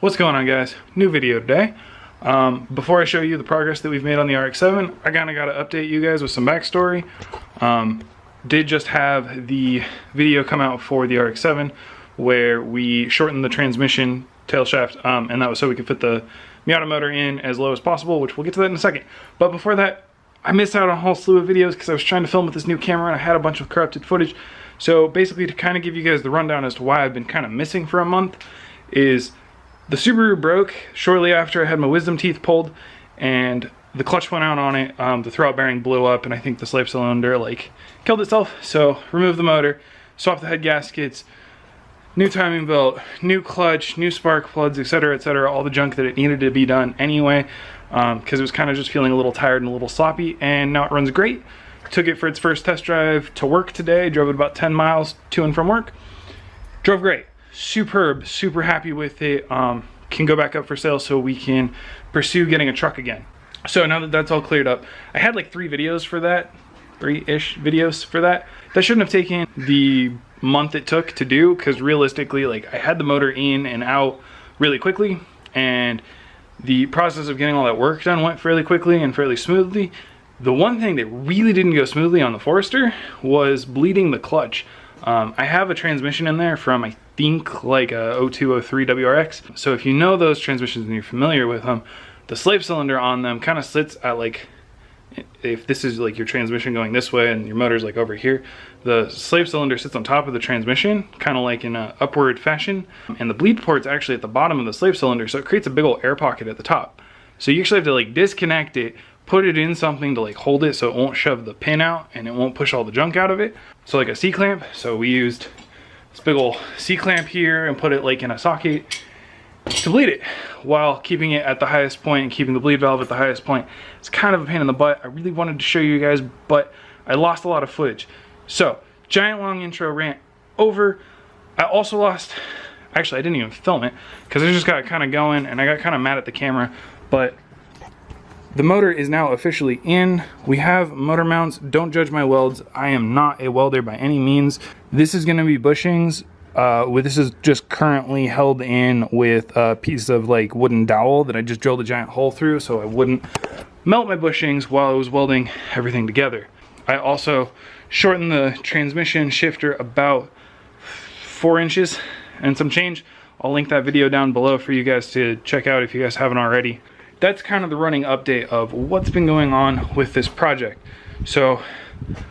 What's going on, guys? New video today. Before I show you the progress that we've made on the Rx7, I kinda gotta update you guys with some backstory. Did just have the video come out for the Rx7 where we shortened the transmission tail shaft, and that was so we could fit the Miata motor in as low as possible, which we'll get to that in a second. But before that, I missed out on a whole slew of videos because I was trying to film with this new camera and I had a bunch of corrupted footage. So basically, to kind of give you guys the rundown as to why I've been kind of missing for a month, is the Subaru broke shortly after I had my wisdom teeth pulled, and the clutch went out on it. The throwout bearing blew up, and I think the slave cylinder killed itself. So removed the motor, swapped the head gaskets, new timing belt, new clutch, new spark plugs, etc., etc. All the junk that it needed to be done anyway, because it was kind of just feeling a little tired and a little sloppy. And now it runs great. Took it for its first test drive to work today. Drove it about 10 miles to and from work. Drove great. Superb, super happy with it. Can go back up for sale so we can pursue getting a truck again. So now that that's all cleared up, I had like 3 videos for that, 3-ish videos for that. That shouldn't have taken the month it took to do, because realistically, like, I had the motor in and out really quickly, and the process of getting all that work done went fairly quickly and fairly smoothly. The one thing that really didn't go smoothly on the Forester was bleeding the clutch. I have a transmission in there from, I think, like a 0203 WRX. So if you know those transmissions and you're familiar with them, the slave cylinder on them kind of sits at, like, if this is like your transmission going this way and your motor's like over here, the slave cylinder sits on top of the transmission, kind of like in an upward fashion. And the bleed port's actually at the bottom of the slave cylinder, so it creates a big old air pocket at the top. So you actually have to like disconnect it, put it in something to like hold it so it won't shove the pin out and it won't push all the junk out of it. So like a C-clamp. So we used this big old C-clamp here and put it like in a socket to bleed it while keeping it at the highest point and keeping the bleed valve at the highest point. It's kind of a pain in the butt. I really wanted to show you guys, but I lost a lot of footage. So giant long intro rant over. I also lost, actually I didn't even film it because I just got kind of going and I got kind of mad at the camera, but the motor is now officially in. We have motor mounts. Don't judge my welds. I am not a welder by any means. This is going to be bushings. This is just currently held in with a piece of like wooden dowel that I just drilled a giant hole through so I wouldn't melt my bushings while I was welding everything together. I also shortened the transmission shifter about 4 inches and some change. I'll link that video down below for you guys to check out if you guys haven't already. That's kind of the running update of what's been going on with this project. So,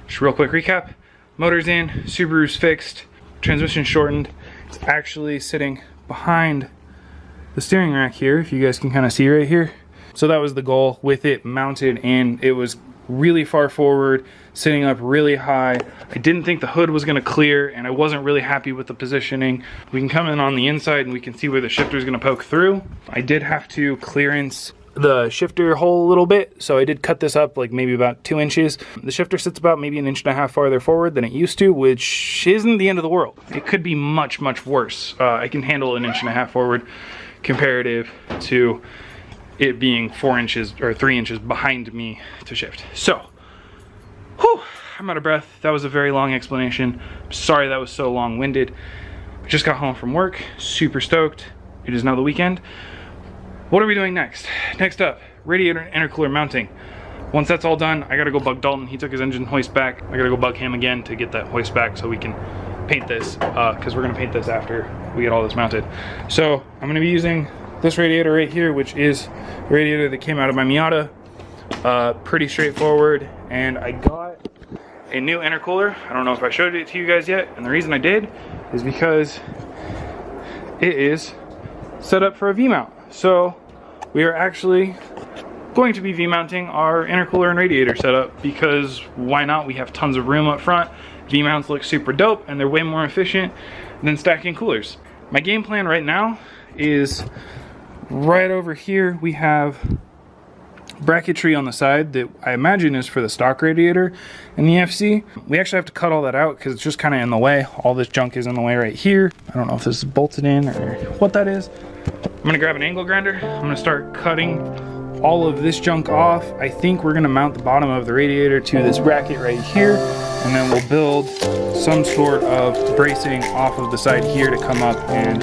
just real quick recap. Motor's in, Subaru's fixed, transmission shortened. It's actually sitting behind the steering rack here, if you guys can kind of see right here. So that was the goal with it mounted in. It was really far forward, sitting up really high. I didn't think the hood was gonna clear and I wasn't really happy with the positioning. We can come in on the inside and we can see where the shifter is gonna poke through. I did have to clearance the shifter hole a little bit, so I did cut this up like maybe about 2 inches. The shifter sits about maybe 1.5 inches farther forward than it used to, which isn't the end of the world. It could be much, much worse. I can handle 1.5 inches forward comparative to it being 4 inches or 3 inches behind me to shift. So, whew, I'm out of breath. That was a very long explanation. I'm sorry that was so long-winded. I just got home from work, super stoked. It is now the weekend. What are we doing next? Next up, radiator and intercooler mounting. Once that's all done, I gotta go bug Dalton. He took his engine hoist back. I gotta go bug him again to get that hoist back so we can paint this, because we're gonna paint this after we get all this mounted. So I'm gonna be using this radiator right here, which is the radiator that came out of my Miata. Pretty straightforward, and I got a new intercooler. I don't know if I showed it to you guys yet, and the reason I did is because it is set up for a V-mount. So we are actually going to be V-mounting our intercooler and radiator setup, because why not? We have tons of room up front. V-mounts look super dope and they're way more efficient than stacking coolers. My game plan right now is right over here we have bracketry on the side that I imagine is for the stock radiator and the FC. We actually have to cut all that out because it's just kind of in the way. All this junk is in the way right here. I don't know if this is bolted in or what that is. I'm gonna grab an angle grinder. I'm gonna start cutting all of this junk off. I think we're gonna mount the bottom of the radiator to this bracket right here, and then we'll build some sort of bracing off of the side here to come up and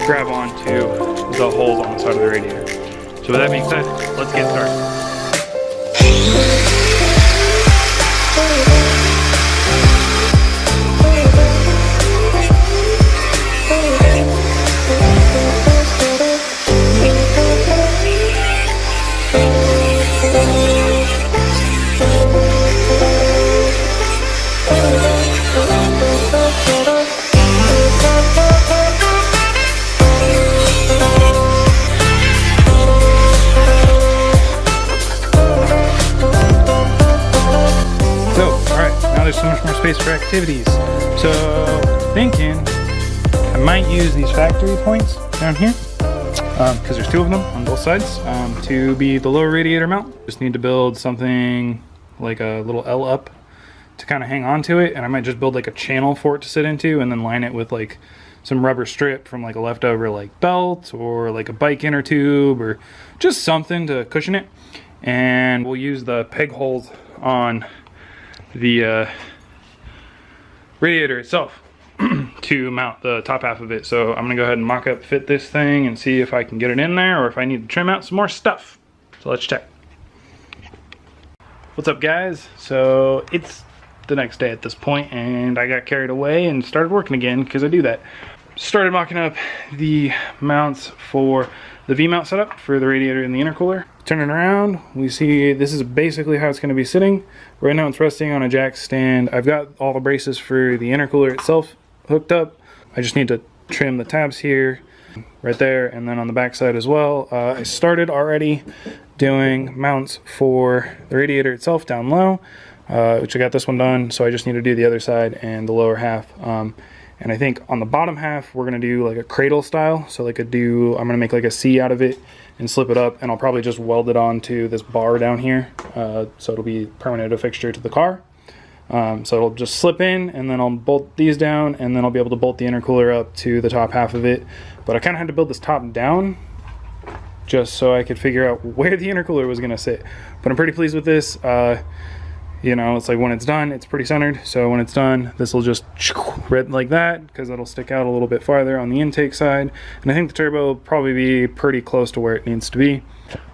grab onto the holes on the side of the radiator. So with that being said, let's get started. So much more space for activities. So thinking I might use these factory points down here because there's two of them on both sides to be the lower radiator mount. Just need to build something like a little L up to kind of hang on to it, and I might just build like a channel for it to sit into and then line it with like some rubber strip from like a leftover like belt or like a bike inner tube or just something to cushion it. And we'll use the peg holes on the radiator itself to mount the top half of it. So I'm gonna go ahead and mock up fit this thing and see if I can get it in there or if I need to trim out some more stuff. So let's check. What's up, guys? So it's the next day at this point and I got carried away and started working again because I do that. Started mocking up the mounts for the VMount setup for the radiator and the intercooler. Turning around, we see this is basically how it's going to be sitting. Right now it's resting on a jack stand. I've got all the braces for the intercooler itself hooked up. I just need to trim the tabs here, right there, and then on the back side as well. I started already doing mounts for the radiator itself down low, which I got this one done, so I just need to do the other side and the lower half. And I think on the bottom half, we're gonna do like a cradle style. So like I'm gonna make like a C out of it and slip it up, and I'll probably just weld it onto this bar down here. So it'll be permanent fixture to the car. So it'll just slip in, and then I'll bolt these down, and then I'll be able to bolt the intercooler up to the top half of it. But I kinda had to build this top down just so I could figure out where the intercooler was gonna sit. But I'm pretty pleased with this. You know, it's like when it's done, it's pretty centered. So when it's done, this will just red like that because it'll stick out a little bit farther on the intake side. And I think the turbo will probably be pretty close to where it needs to be.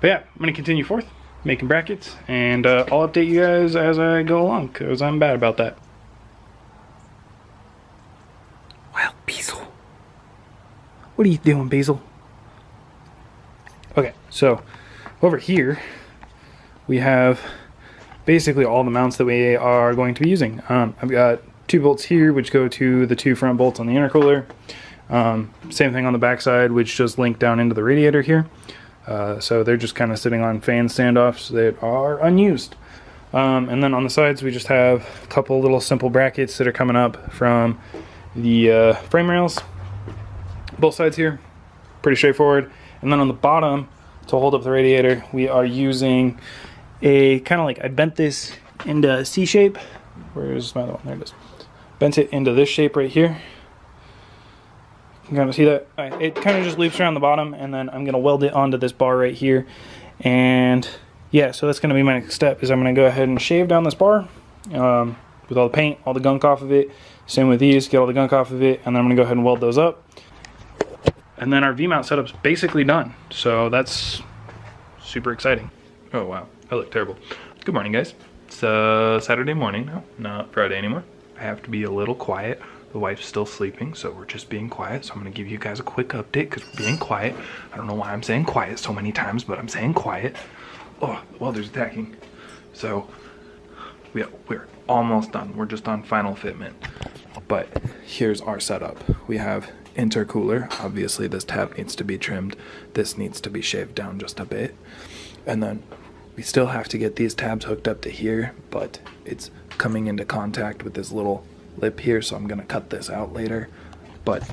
But yeah, I'm gonna continue forth, making brackets, and I'll update you guys as I go along because I'm bad about that. Well, Basil, what are you doing, Basil? Okay, so over here, we have basically all the mounts that we are going to be using. I've got two bolts here which go to the two front bolts on the intercooler. Same thing on the back side, which just link down into the radiator here. So they're just kind of sitting on fan standoffs that are unused. And then on the sides we just have a couple little simple brackets that are coming up from the frame rails. Both sides here, pretty straightforward. And then on the bottom, to hold up the radiator, we are using a kind of like, I bent this into C shape. Where's my other one? There it is. Bent it into this shape right here. You can kind of see that. It kind of just loops around the bottom, and then I'm going to weld it onto this bar right here. And yeah, so that's going to be my next step, is I'm going to go ahead and shave down this bar with all the paint, all the gunk off of it. Same with these, get all the gunk off of it, and then I'm going to go ahead and weld those up. And then our V-mount setup's basically done. So that's super exciting. Oh wow, I look terrible. Good morning, guys. It's Saturday morning now, not Friday anymore. I have to be a little quiet. The wife's still sleeping, so we're just being quiet. So I'm gonna give you guys a quick update because we're being quiet. I don't know why I'm saying quiet so many times, but I'm saying quiet. Oh, the welder's attacking. So we're almost done. We're just on final fitment. But here's our setup. We have intercooler. Obviously this tab needs to be trimmed. This needs to be shaved down just a bit. And then we still have to get these tabs hooked up to here, but it's coming into contact with this little lip here, so I'm gonna cut this out later. But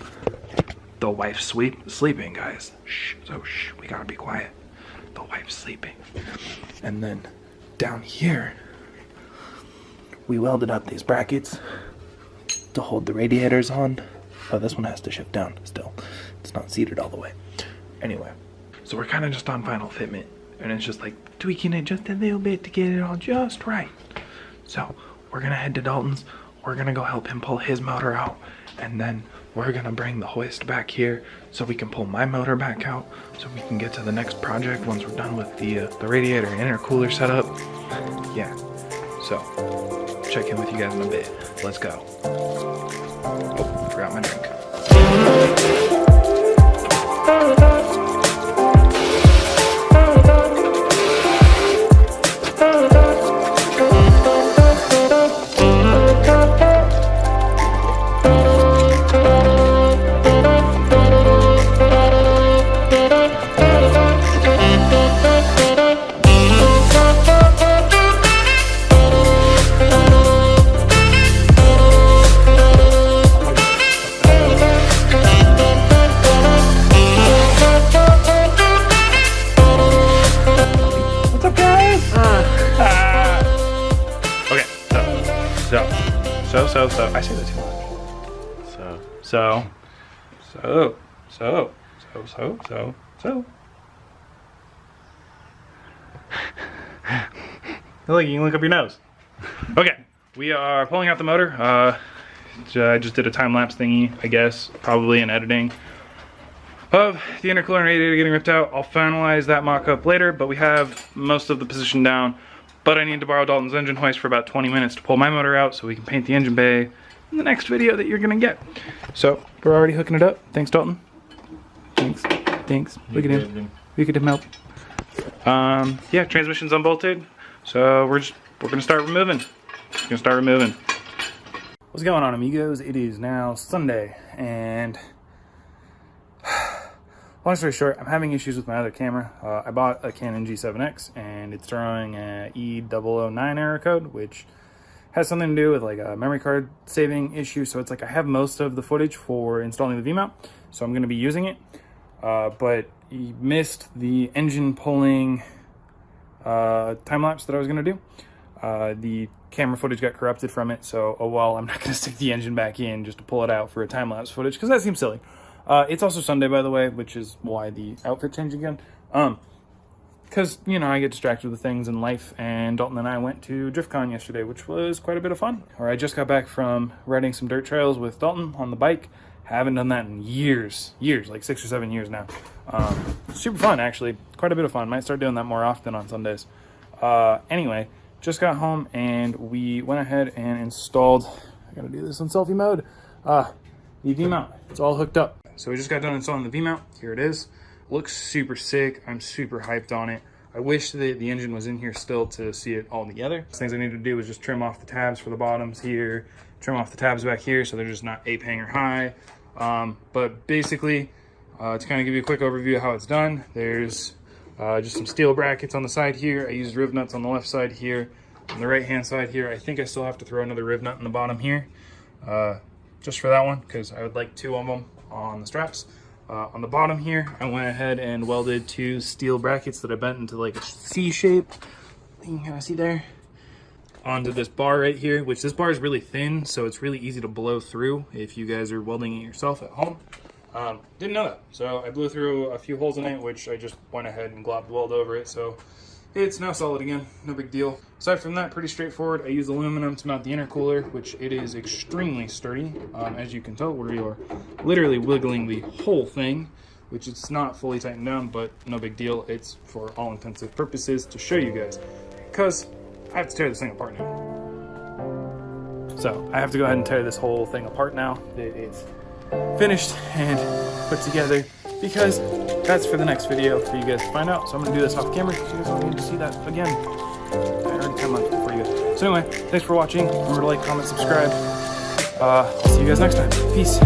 the wife's sleeping, guys. Shh, so shh, we gotta be quiet. The wife's sleeping. And then down here, we welded up these brackets to hold the radiators on. Oh, this one has to shift down still. It's not seated all the way. Anyway, so we're kind of just on final fitment, and it's just like tweaking it just a little bit to get it all just right. So we're gonna head to Dalton's. We're gonna go help him pull his motor out, and then we're gonna bring the hoist back here so we can pull my motor back out so we can get to the next project once we're done with the radiator and intercooler setup. Yeah, so check in with you guys in a bit. Let's go. Oh, forgot my drink. So, I say that too much. So. Look, you can look up your nose. Okay, we are pulling out the motor. I just did a time-lapse thingy, I guess, probably in editing, of the intercooler and radiator getting ripped out. I'll finalize that mock-up later, but we have most of the position down. But I need to borrow Dalton's engine hoist for about 20 minutes to pull my motor out so we can paint the engine bay in the next video that you're gonna get. So we're already hooking it up. Thanks, Dalton. Thanks. Look at him. Look at him help. Yeah, transmission's unbolted. So we're gonna start removing. What's going on, amigos? It is now Sunday, and long story short, I'm having issues with my other camera. I bought a Canon G7X, and it's throwing a E009 error code, which has something to do with like a memory card saving issue. So it's like I have most of the footage for installing the VMount, so I'm going to be using it. But you missed the engine pulling time-lapse that I was going to do. The camera footage got corrupted from it, so oh well, I'm not going to stick the engine back in just to pull it out for a time-lapse footage, because that seems silly. It's also Sunday, by the way, which is why the outfit changed again. Because, you know, I get distracted with things in life, and Dalton and I went to DriftCon yesterday, which was quite a bit of fun. Or I just got back from riding some dirt trails with Dalton on the bike. Haven't done that in years, like 6 or 7 years now. Super fun, actually. Quite a bit of fun. Might start doing that more often on Sundays. Anyway, just got home, and we went ahead and installed, I gotta do this in selfie mode, the VMount. It's all hooked up. So we just got done installing the VMount. Here it is. Looks super sick. I'm super hyped on it. I wish that the engine was in here still to see it all together. The things I need to do is just trim off the tabs for the bottoms here, trim off the tabs back here so they're just not ape hanger high. But basically, to kind of give you a quick overview of how it's done, there's just some steel brackets on the side here. I used riv nuts on the left side here. On the right hand side here, I think I still have to throw another riv nut in the bottom here, just for that one, because I would like 2 of them on the straps. On the bottom here, I went ahead and welded 2 steel brackets that I bent into like a C shape. You can kind of see there. Onto this bar right here, which this bar is really thin, so it's really easy to blow through if you guys are welding it yourself at home. Didn't know that, so I blew through a few holes in it, which I just went ahead and globbed weld over it, so it's now solid again, no big deal. Aside from that, pretty straightforward. I used aluminum to mount the intercooler, which it is extremely sturdy. As you can tell, we are literally wiggling the whole thing, which it's not fully tightened down, but no big deal. It's for all intensive purposes to show you guys, because I have to tear this thing apart now. So I have to go ahead and tear this whole thing apart now. It's finished and put together, because that's for the next video for you guys to find out. So I'm gonna do this off camera because you guys don't need to see that again. I already timed it for you guys. So anyway, thanks for watching. Remember to like, comment, subscribe. I'll see you guys next time. Peace.